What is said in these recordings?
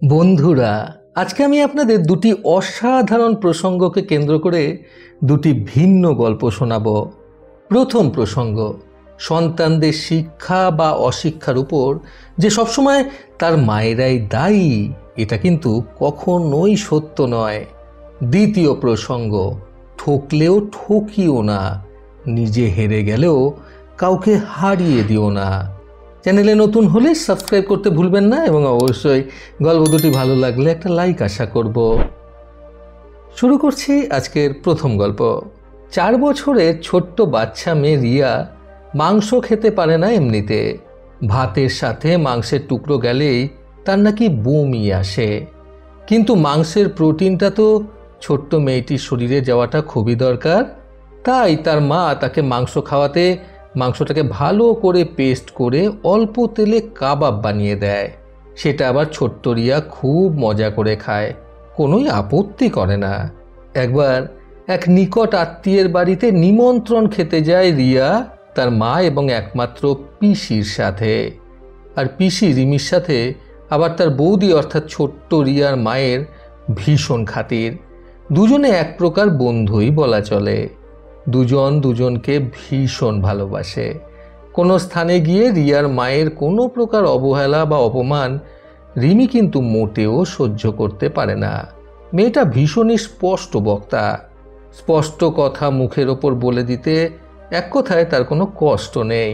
বন্ধুরা, আজকে আমি আপনাদের দুটি অসাধারণ প্রসঙ্গকে কেন্দ্র করে দুটি ভিন্ন গল্প শোনাব। প্রথম প্রসঙ্গ, সন্তানদের শিক্ষা বা অশিক্ষার উপর যে সবসময় তার মায়েরাই দায়ী, এটা কিন্তু কখনোই সত্য নয়। দ্বিতীয় প্রসঙ্গ, ঠকলেও ঠকিও না, নিজে হেরে গেলেও কাউকে হারিয়ে দিও না। চ্যানেলে নতুন হলে সাবস্ক্রাইব করতে ভুলবেন না এবং অবশ্যই গল্প দুটি ভালো লাগলে একটা লাইক আশা করব। শুরু করছি আজকের প্রথম গল্প। 4 বছরের ছোট্ট বাচ্চা মেয়ে রিয়া মাংস খেতে পারে না এমনিতে। ভাতের সাথে মাংসের টুকরো গেলেই তার নাকি বমি আসে। কিন্তু মাংসের প্রোটিনটা তো ছোট্ট মেয়েটির শরীরে যাওয়াটা খুবই দরকার। তাই তার মা তাকে মাংস খাওয়াতে মাংসটাকে ভালো করে পেস্ট করে অল্প তেলে কাবাব বানিয়ে দেয়। সেটা আবার ছোট্ট রিয়া খুব মজা করে খায়, কোনোই আপত্তি করে না। একবার এক নিকট আত্মীয়ের বাড়িতে নিমন্ত্রণ খেতে যায় রিয়া, তার মা এবং একমাত্র পিসির সাথে। আর পিসি রিমির সাথে আবার তার বৌদি অর্থাৎ ছোট্ট রিয়ার মায়ের ভীষণ খাতির। দুজনে এক প্রকার বন্ধুই বলা চলে। দুজন দুজনকে ভীষণ ভালোবাসে। কোনো স্থানে গিয়ে রিয়ার মায়ের কোনো প্রকার অবহেলা বা অপমান রিমি কিন্তু মোটেও সহ্য করতে পারে না। মেয়েটা ভীষণই স্পষ্ট বক্তা, স্পষ্ট কথা মুখের ওপর বলে দিতে এক কথায় তার কোনো কষ্ট নেই।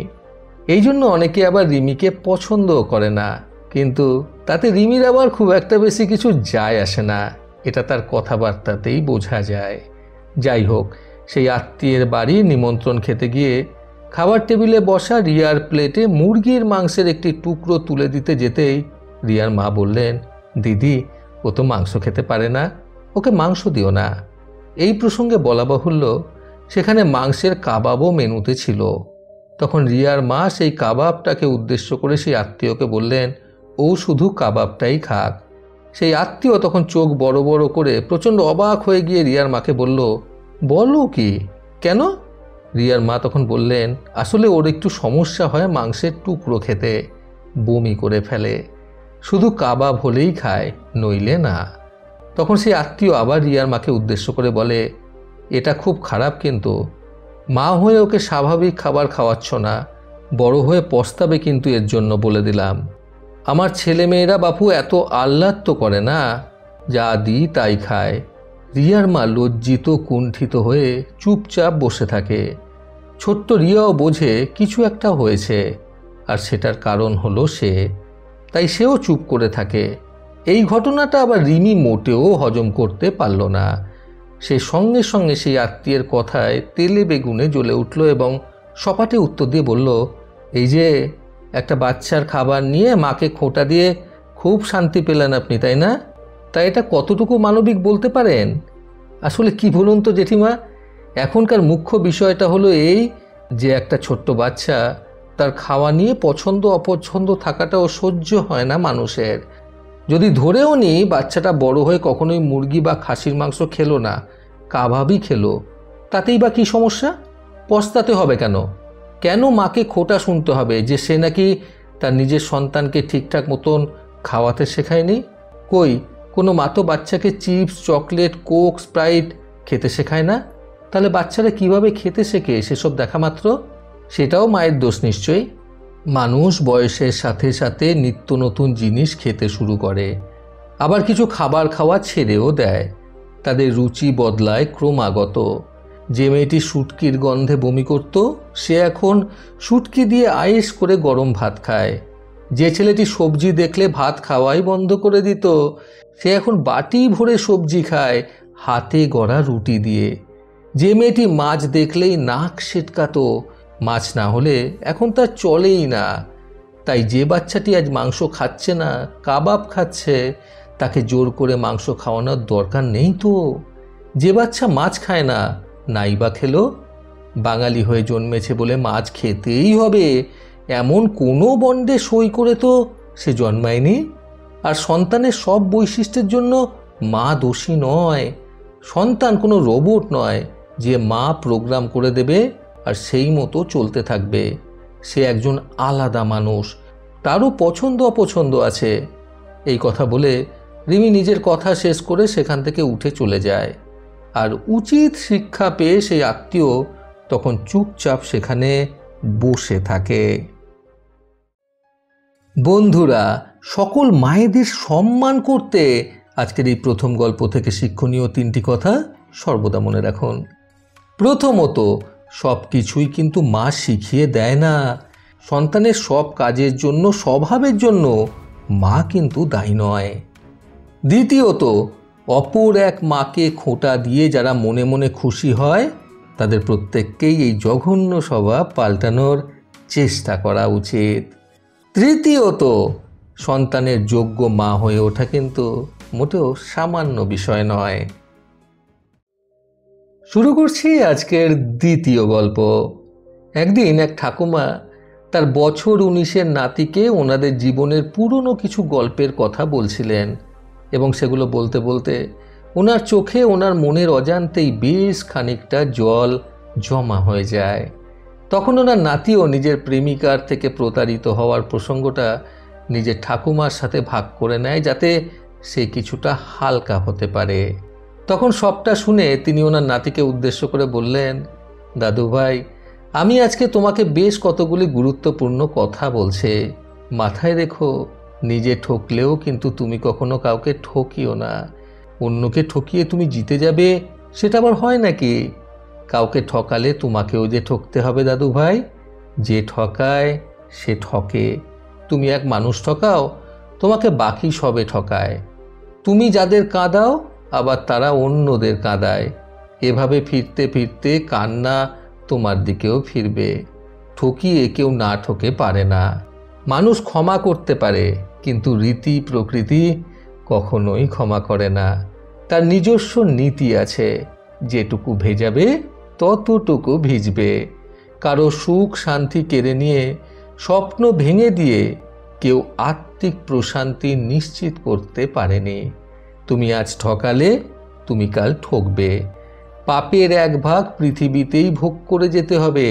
এই জন্য অনেকে আবার রিমিকে পছন্দও করে না, কিন্তু তাতে রিমির আবার খুব একটা বেশি কিছু যায় আসে না, এটা তার কথাবার্তাতেই বোঝা যায়। যাই হোক, সেই আত্মীয়ের বাড়ি নিমন্ত্রণ খেতে গিয়ে খাবার টেবিলে বসা রিয়ার প্লেটে মুরগির মাংসের একটি টুকরো তুলে দিতে যেতেই রিয়ার মা বললেন, দিদি, ও তো মাংস খেতে পারে না, ওকে মাংস দিও না। এই প্রসঙ্গে বলা বাহুল্য, সেখানে মাংসের কাবাবও মেনুতে ছিল। তখন রিয়ার মা সেই কাবাবটাকে উদ্দেশ্য করে সেই আত্মীয়কে বললেন, ও শুধু কাবাবটাই খাক। সেই আত্মীয় তখন চোখ বড় বড় করে প্রচণ্ড অবাক হয়ে গিয়ে রিয়ার মাকে বলল, বলো কি, কেন? রিয়ার মা তখন বললেন, আসলে ওর একটু সমস্যা হয় মাংসের টুকরো খেতে, বমি করে ফেলে, শুধু কাবাব হলেই খায়, নইলে না। তখন সেই আত্মীয় আবার রিয়ার মাকে উদ্দেশ্য করে বলে, এটা খুব খারাপ, কিন্তু মা হয়ে ওকে স্বাভাবিক খাবার খাওয়াচ্ছ না, বড় হয়ে পস্তাবে কিন্তু এর জন্য, বলে দিলাম। আমার ছেলেমেয়েরা বাপু এত আহ্লাদ তো করে না, যা দিই তাই খায়। রিয়ার মা লজ্জিত কুণ্ঠিত হয়ে চুপচাপ বসে থাকে। ছোট্ট রিয়াও বোঝে কিছু একটা হয়েছে, আর সেটার কারণ হলো সে, তাই সেও চুপ করে থাকে। এই ঘটনাটা আবার রিমি মোটেও হজম করতে পারল না। সে সঙ্গে সঙ্গে সেই আত্মীয়ের কথায় তেলে বেগুনে জ্বলে উঠল এবং সপাটে উত্তর দিয়ে বলল, এই যে একটা বাচ্চার খাবার নিয়ে মাকে খোঁটা দিয়ে খুব শান্তি পেলেন আপনি, তাই না? তাই এটা কতটুকু মানবিক বলতে পারেন? আসলে কি বলুন তো জেঠিমা, এখনকার মুখ্য বিষয়টা হলো এই যে একটা ছোট্ট বাচ্চা, তার খাওয়া নিয়ে পছন্দ অপছন্দ থাকাটাও সহ্য হয় না মানুষের। যদি ধরেও নিই বাচ্চাটা বড় হয়ে কখনোই মুরগি বা খাসির মাংস খেলো না, কাবাবই খেলো, তাতেই বা কী সমস্যা? পস্তাতে হবে কেন? কেন মাকে খোঁটা শুনতে হবে যে সে নাকি তার নিজের সন্তানকে ঠিকঠাক মতন খাওয়াতে শেখায়নি? কই, কোনো মা তো বাচ্চাকে চিপস, চকলেট, কোক, স্প্রাইট খেতে শেখায় না। তাহলে বাচ্চারা কিভাবে খেতে শেখে সেসব দেখা মাত্র? সেটাও মায়ের দোষ নিশ্চয়ই। মানুষ বয়সের সাথে সাথে নিত্য নতুন জিনিস খেতে শুরু করে, আবার কিছু খাবার খাওয়া ছেড়েও দেয়। তাদের রুচি বদলায় ক্রমাগত। যে মেয়েটি শুটকির গন্ধে বমি করত, সে এখন শুটকি দিয়ে আয়েশ করে গরম ভাত খায়। যে ছেলেটি সবজি দেখলে ভাত খাওয়াই বন্ধ করে দিত, সে এখন বাটি ভরে সবজি খায় হাতে গড়া রুটি দিয়ে। যে মেয়েটি মাছ দেখলেই নাক সেটকাতো, মাছ না হলে এখন তার চলেই না। তাই যে বাচ্চাটি আজ মাংস খাচ্ছে না, কাবাব খাচ্ছে, তাকে জোর করে মাংস খাওয়ানোর দরকার নেই তো। যে বাচ্চা মাছ খায় না, নাই বা খেলো, বাঙালি হয়ে জন্মেছে বলে মাছ খেতেই হবে এমন কোনো বন্ডে সই করে তো সে জন্মায়নি। আর সন্তানের সব বৈশিষ্ট্যের জন্য মা দোষী নয়। সন্তান কোনো রোবট নয় যে মা প্রোগ্রাম করে দেবে আর সেই মতো চলতে থাকবে। সে একজন আলাদা মানুষ, তারও পছন্দ অপছন্দ আছে। এই কথা বলে রিমি নিজের কথা শেষ করে সেখান থেকে উঠে চলে যায়। আর উচিত শিক্ষা পেয়ে সেই আত্মীয় তখন চুপচাপ সেখানে বসে থাকে। বন্ধুরা, সকল মায়েদের সম্মান করতে আজকের এই প্রথম গল্প থেকে শিক্ষণীয় 3টি কথা সর্বদা মনে রাখুন। প্রথমত, সব কিছুই কিন্তু মা শিখিয়ে দেয় না। সন্তানের সব কাজের জন্য, স্বভাবের জন্য মা কিন্তু দায়ী নয়। দ্বিতীয়ত, অপর এক মাকে খোঁটা দিয়ে যারা মনে মনে খুশি হয় তাদের প্রত্যেককেই এই জঘন্য স্বভাব পাল্টানোর চেষ্টা করা উচিত। তৃতীয়ত, সন্তানের যোগ্য মা হয়ে ওঠা কিন্তু মোটেও সামান্য বিষয় নয়। শুরু করছি আজকের দ্বিতীয় গল্প। একদিন এক ঠাকুমা তার বছর 19-এর নাতিকে ওনাদের জীবনের পুরনো কিছু গল্পের কথা বলছিলেন এবং সেগুলো বলতে বলতে ওনার চোখে ওনার মনের অজান্তেই বেশ খানিকটা জল জমা হয়ে যায়। তখন ওনার নাতিও নিজের প্রেমিকার থেকে প্রতারিত হওয়ার প্রসঙ্গটা নিজের ঠাকুমার সাথে ভাগ করে নেয়, যাতে সে কিছুটা হালকা হতে পারে। তখন সবটা শুনে তিনি ওনার নাতিকে উদ্দেশ্য করে বললেন, দাদু ভাই, আমি আজকে তোমাকে বেশ কতগুলি গুরুত্বপূর্ণ কথা বলছে। মাথায় রেখো, নিজে ঠকলেও কিন্তু তুমি কখনো কাউকে ঠকিও না। অন্যকে ঠকিয়ে তুমি জিতে যাবে সেটা আবার হয় নাকি? কাউকে ঠকালে তোমাকেও যে ঠকতে হবে দাদু ভাই। যে ঠকায় সে ঠকে। তুমি এক মানুষ ঠকাও, তোমাকে বাকি সবে ঠকায়। তুমি যাদের কাঁদাও আবার তারা অন্যদের কাঁদায়। এভাবে ফিরতে ফিরতে কান্না তোমার দিকেও ফিরবে। ঠকিয়ে কেউ না ঠকে পারে না। মানুষ ক্ষমা করতে পারে, কিন্তু রীতি প্রকৃতি কখনোই ক্ষমা করে না। তার নিজস্ব নীতি আছে, যেটুকু ভেজাবে ততটুকু ভিজবে। কারো সুখ শান্তি কেড়ে নিয়ে, স্বপ্ন ভেঙে দিয়ে কেউ আত্মিক প্রশান্তি নিশ্চিত করতে পারেনি। তুমি আজ ঠকালে তুমি কাল ঠকবে। পাপের এক ভাগ পৃথিবীতেই ভোগ করে যেতে হবে।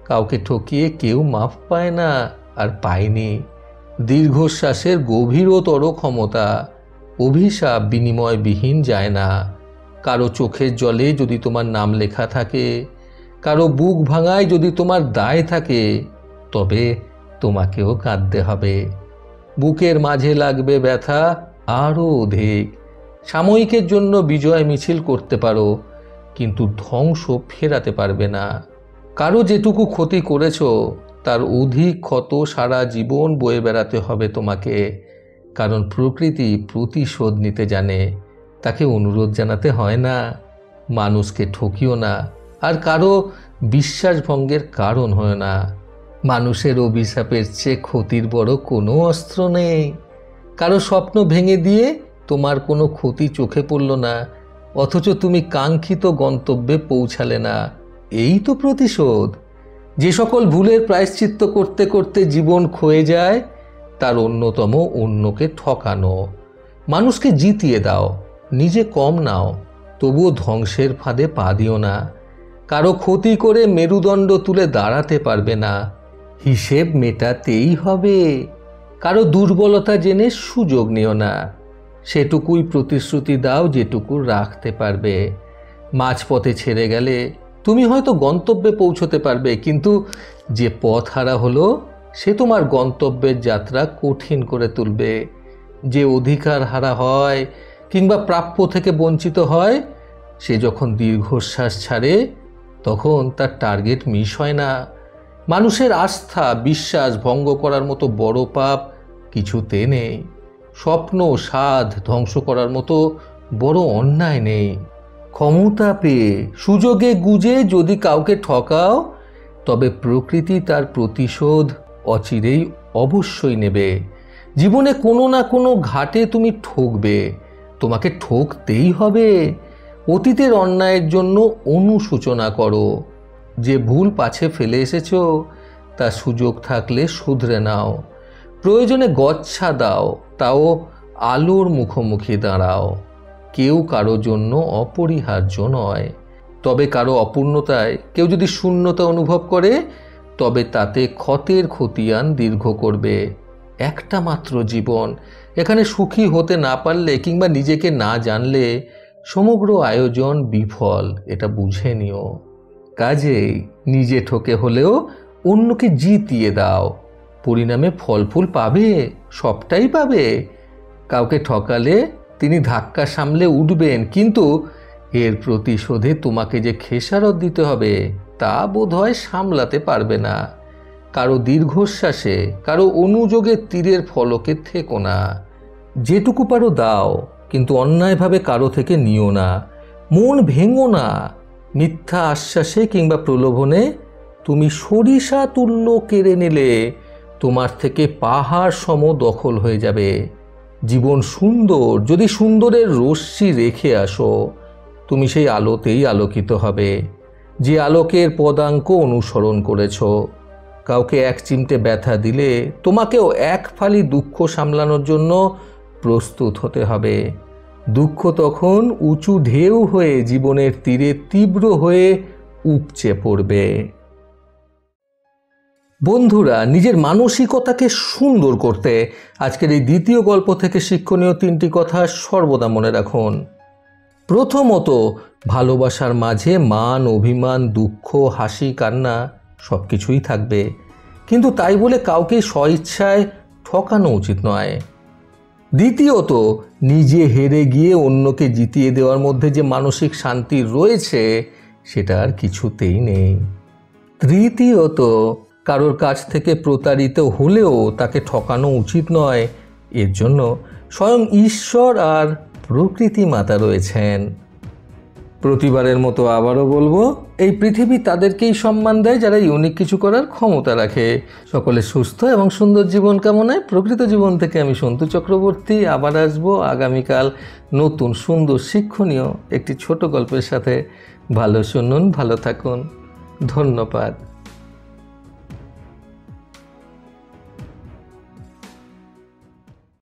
কাউকে ঠকিয়ে কেউ মাফ পায় না আর পায়নি। দীর্ঘশ্বাসের গভীরতর ক্ষমতা। অভিশাপ বিনিময়বিহীন যায় না। কারো চোখের জলে যদি তোমার নাম লেখা থাকে, কারো বুক ভাঙায় যদি তোমার দায় থাকে, তবে তোমাকেও কাঁদতে হবে। বুকের মাঝে লাগবে ব্যথা আরও অধিক। সাময়িকের জন্য বিজয় মিছিল করতে পারো, কিন্তু ধ্বংস ফেরাতে পারবে না। কারো যেটুকু ক্ষতি করেছ তার অধিক ক্ষত সারা জীবন বয়ে বেড়াতে হবে তোমাকে। কারণ প্রকৃতি প্রতিশোধ নিতে জানে, তাকে অনুরোধ জানাতে হয় না। মানুষকে ঠকিও না, আর কারো বিশ্বাসভঙ্গের কারণ হয় না। মানুষের অভিশাপের চেয়ে ক্ষতির বড় কোনো অস্ত্র নেই। কারো স্বপ্ন ভেঙে দিয়ে তোমার কোনো ক্ষতি চোখে পড়ল না, অথচ তুমি কাঙ্ক্ষিত গন্তব্যে পৌঁছালে না। এই তো প্রতিশোধ। যে সকল ভুলের প্রায়শ্চিত্ত করতে করতে জীবন ক্ষয়ে যায়, তার অন্যতম অন্যকে ঠকানো। মানুষকে জিতিয়ে দাও, নিজে কম নাও, তবুও ধ্বংসের ফাঁদে পা দিও না। কারো ক্ষতি করে মেরুদণ্ড তুলে দাঁড়াতে পারবে না, হিসেব মেটাতেই হবে। কারো দুর্বলতা জেনে সুযোগ নিও না। সেটুকুই প্রতিশ্রুতি দাও যেটুকু রাখতে পারবে। মাঝপথে ছেড়ে গেলে তুমি হয়তো গন্তব্যে পৌঁছতে পারবে, কিন্তু যে পথ হারা হলো সে তোমার গন্তব্যের যাত্রা কঠিন করে তুলবে। যে অধিকার হারা হয় কিংবা প্রাপ্য থেকে বঞ্চিত হয়, সে যখন দীর্ঘশ্বাস ছাড়ে তখন তার টার্গেট মিস হয় না। মানুষের আস্থা বিশ্বাস ভঙ্গ করার মতো বড় পাপ কিছুতে নেই। স্বপ্ন স্বাদ ধ্বংস করার মতো বড় অন্যায় নেই। ক্ষমতা পেয়ে সুযোগে গুজে যদি কাউকে ঠকাও, তবে প্রকৃতি তার প্রতিশোধ অচিরেই অবশ্যই নেবে। জীবনে কোনো না কোনো ঘাটে তুমি ঠকবে, তোমাকে ঠকতেই হবে। অতীতের অন্যায়ের জন্য অনুশোচনা করো। যে ভুল পাছে ফেলে এসেছো তার সুযোগ থাকলে শুধরে নাও। প্রয়োজনে গচ্ছা দাও, তাও আলোর মুখোমুখি দাঁড়াও। কেউ কারো জন্য অপরিহার্য নয়। তবে কারো অপূর্ণতায় কেউ যদি শূন্যতা অনুভব করে, তবে তাতে ক্ষতের খতিয়ান দীর্ঘ করবে। একটা মাত্র জীবন। এখানে সুখী হতে না পারলে কিংবা নিজেকে না জানলে সমগ্র আয়োজন বিফল, এটা বুঝে নিও। কাজেই নিজে ঠকে হলেও অন্যকে জিতিয়ে দাও, পরিণামে ফল ফুল পাবে, সবটাই পাবে। কাউকে ঠকালে তিনি ধাক্কা সামলে উঠবেন, কিন্তু এর প্রতিশোধে তোমাকে যে খেসারত দিতে হবে তা বোধহয় সামলাতে পারবে না। কারো দীর্ঘশ্বাসে, কারো অনুযোগের তীরের ফলকে থেকো না। যেটুকু পারো দাও, কিন্তু অন্যায়ভাবে কারো থেকে নিও না। মন ভেঙো না। মিথ্যা আশ্বাসে কিংবা প্রলোভনে তুমি সরিষা তুল্য কেড়ে নিলে তোমার থেকে পাহাড় সম দখল হয়ে যাবে। জীবন সুন্দর যদি সুন্দরের রশ্মি রেখে আসো, তুমি সেই আলোতেই আলোকিত হবে, যে আলোকের পদাঙ্ক অনুসরণ করেছ। কাউকে এক চিমটে ব্যথা দিলে তোমাকেও এক ফালি দুঃখ সামলানোর জন্য প্রস্তুত হতে হবে। দুঃখ তখন উঁচু ঢেউ হয়ে জীবনের তীরে তীব্র হয়ে উপচে পড়বে। বন্ধুরা, নিজের মানসিকতাকে সুন্দর করতে আজকের এই দ্বিতীয় গল্প থেকে শিক্ষণীয় 3টি কথা সর্বদা মনে রাখুন। প্রথমত, ভালোবাসার মাঝে মান, অভিমান, দুঃখ, হাসি, কান্না সব কিছুই থাকবে, কিন্তু তাই বলে কাউকে স্বইচ্ছায় ঠকানো উচিত নয়। দ্বিতীয়ত, নিজে হেরে গিয়ে অন্যকে জিতিয়ে দেওয়ার মধ্যে যে মানসিক শান্তি রয়েছে সেটা আর কিছুতেই নেই। তৃতীয়ত, কারোর কাছ থেকে প্রতারিত হলেও তাকে ঠকানো উচিত নয়, এর জন্য স্বয়ং ঈশ্বর আর প্রকৃতি মাতা রয়েছেন। প্রতিবারের মতো আবারও বলবো, এই পৃথিবী তাদেরকেই সম্মান দেয় যারা ইউনিক কিছু করার ক্ষমতা রাখে। সকলে সুস্থ এবং সুন্দর জীবন কামনায় প্রকৃত জীবন থেকে আমি সন্তু চক্রবর্তী আবার আসবো আগামীকাল নতুন সুন্দর শিক্ষণীয় একটি ছোট গল্পের সাথে। ভালো শুনুন, ভালো থাকুন। ধন্যবাদ।